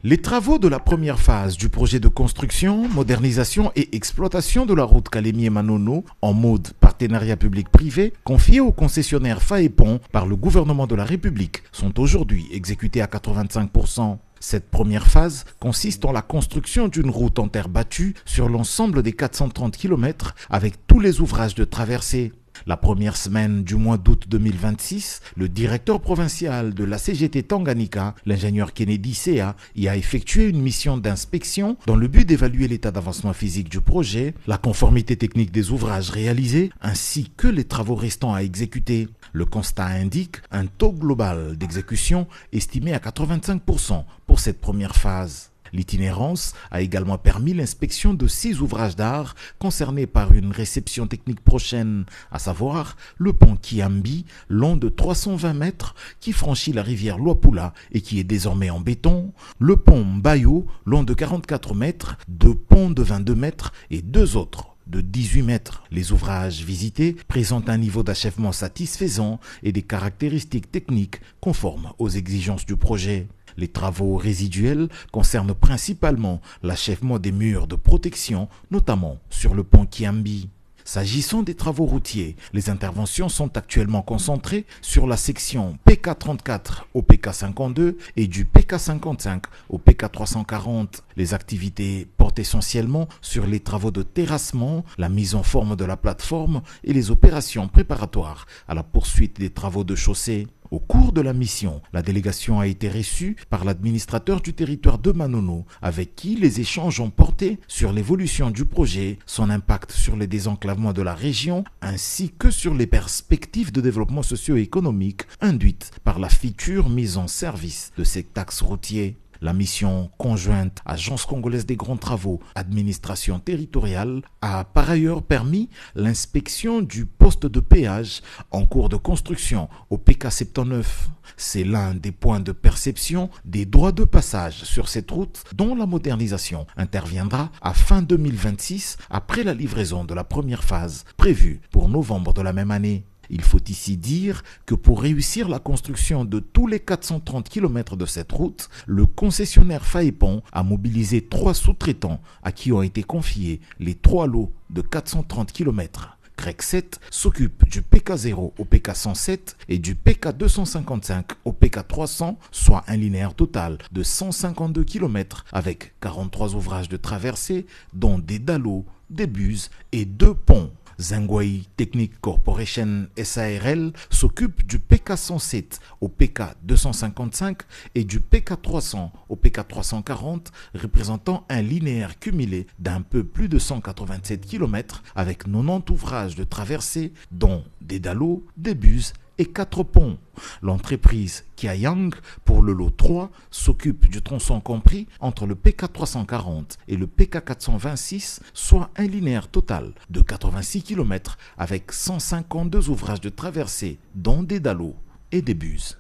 Les travaux de la première phase du projet de construction, modernisation et exploitation de la route Kalemi-Manono en mode partenariat public-privé confiés au concessionnaire Faépon par le gouvernement de la République sont aujourd'hui exécutés à 85%. Cette première phase consiste en la construction d'une route en terre battue sur l'ensemble des 430 km avec tous les ouvrages de traversée. La première semaine du mois d'août 2026, le directeur provincial de la CGT Tanganyika, l'ingénieur Kennedy Sea, y a effectué une mission d'inspection dans le but d'évaluer l'état d'avancement physique du projet, la conformité technique des ouvrages réalisés, ainsi que les travaux restants à exécuter. Le constat indique un taux global d'exécution estimé à 85% pour cette première phase. L'itinérance a également permis l'inspection de 6 ouvrages d'art concernés par une réception technique prochaine, à savoir le pont Kiambi, long de 320 mètres, qui franchit la rivière Luapula et qui est désormais en béton, le pont Mbayo, long de 44 mètres, 2 ponts de 22 mètres et 2 autres de 18 mètres. Les ouvrages visités présentent un niveau d'achèvement satisfaisant et des caractéristiques techniques conformes aux exigences du projet. Les travaux résiduels concernent principalement l'achèvement des murs de protection, notamment sur le pont Kiambi. S'agissant des travaux routiers, les interventions sont actuellement concentrées sur la section PK34 au PK52 et du PK55 au PK340. Les activités portent essentiellement sur les travaux de terrassement, la mise en forme de la plateforme et les opérations préparatoires à la poursuite des travaux de chaussée. Au cours de la mission, la délégation a été reçue par l'administrateur du territoire de Manono, avec qui les échanges ont porté sur l'évolution du projet, son impact sur le désenclavement de la région, ainsi que sur les perspectives de développement socio-économique induites par la future mise en service de ces taxes routiers. La mission conjointe Agence congolaise des grands travaux, administration territoriale, a par ailleurs permis l'inspection du poste de péage en cours de construction au PK79. C'est l'un des points de perception des droits de passage sur cette route dont la modernisation interviendra à fin 2026 après la livraison de la première phase prévue pour novembre de la même année. Il faut ici dire que pour réussir la construction de tous les 430 km de cette route, le concessionnaire Faépon a mobilisé 3 sous-traitants à qui ont été confiés les 3 lots de 430 km. CREC 7 s'occupe du PK0 au PK107 et du PK255 au PK300, soit un linéaire total de 152 km avec 43 ouvrages de traversée, dont des dallots, des buses et 2 ponts. Zengway Technic Corporation SARL s'occupe du PK107 au PK255 et du PK300 au PK340, représentant un linéaire cumulé d'un peu plus de 187 km avec 90 ouvrages de traversée, dont des dallots, des buses et 4 ponts. L'entreprise Kiayang, pour le lot 3, s'occupe du tronçon compris entre le PK340 et le PK426, soit un linéaire total de 86 km avec 152 ouvrages de traversée, dont des dallots et des buses.